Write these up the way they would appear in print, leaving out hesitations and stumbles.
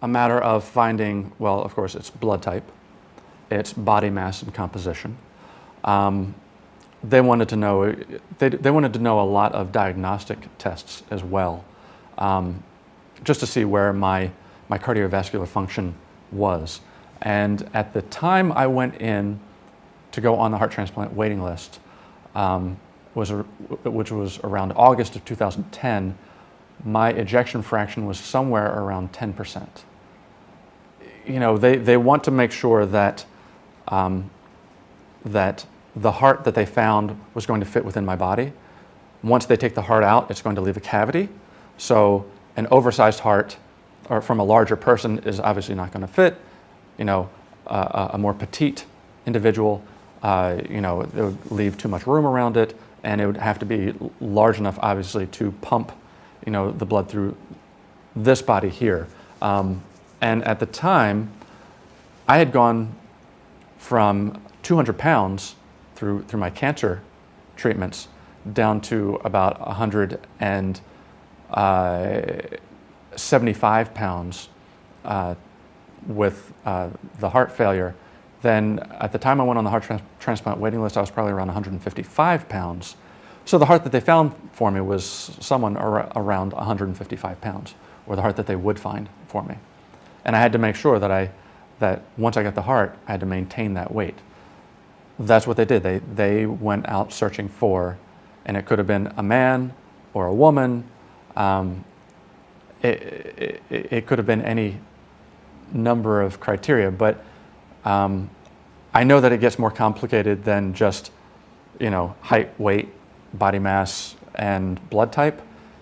a matter of finding, well, of course, it's blood type, it's body mass and composition. They wanted to know they wanted to know a lot of diagnostic tests as well, just to see where my cardiovascular function was. And at the time I went in to go on the heart transplant waiting list, which was around August of 2010, my ejection fraction was somewhere around 10%. You know, they want to make sure that that the heart that they found was going to fit within my body. Once they take the heart out, it's going to leave a cavity. So an oversized heart or from a larger person is obviously not going to fit. You know, a more petite individual, you know, it would leave too much room around it, and it would have to be large enough, obviously, to pump, you know, the blood through this body here. And at the time, I had gone from 200 pounds through my cancer treatments down to about 175 pounds with the heart failure. Then at the time I went on the heart transplant waiting list, I was probably around 155 pounds. So the heart that they found for me was someone around 155 pounds, or the heart that they would find for me. And I had to make sure that once I got the heart, I had to maintain that weight. That's what they did. They went out searching for, and it could have been a man or a woman. It could have been any number of criteria, but I know that it gets more complicated than just, you know, height, weight, body mass, and blood type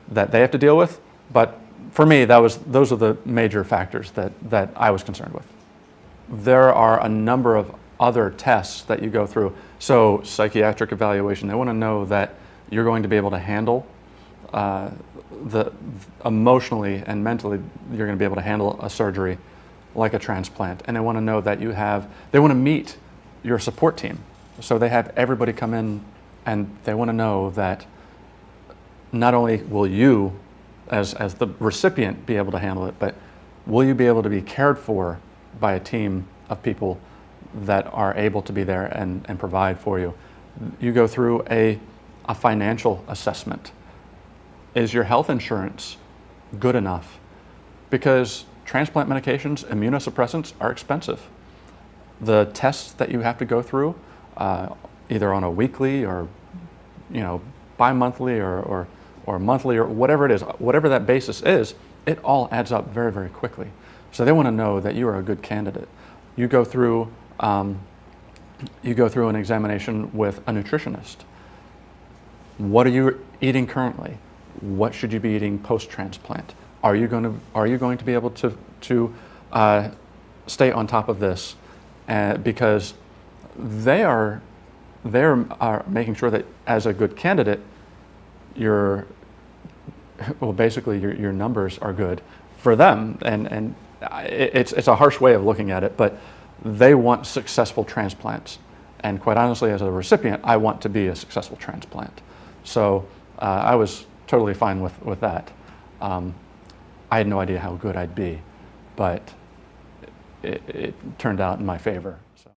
that they have to deal with. But for me, those are the major factors that I was concerned with. There are a number of other tests that you go through. So psychiatric evaluation, they want to know that you're going to be able to handle emotionally and mentally, you're going to be able to handle a surgery like a transplant. And they want to know that they want to meet your support team. So they have everybody come in, and they want to know that not only will you, as the recipient, be able to handle it, but will you be able to be cared for by a team of people that are able to be there and provide for you. You go through a financial assessment. Is your health insurance good enough? Because transplant medications, immunosuppressants, are expensive. The tests that you have to go through, either on a weekly or, you know, bi-monthly or monthly or whatever it is, whatever that basis is, it all adds up very, very quickly. So they want to know that you are a good candidate. You go through an examination with a nutritionist. What are you eating currently? What should you be eating post-transplant? Are you going to be able to stay on top of this? Because they're making sure that as a good candidate, basically your numbers are good for them, and it's a harsh way of looking at it, but they want successful transplants. And quite honestly, as a recipient, I want to be a successful transplant. So I was totally fine with that. I had no idea how good I'd be, but it turned out in my favor. So.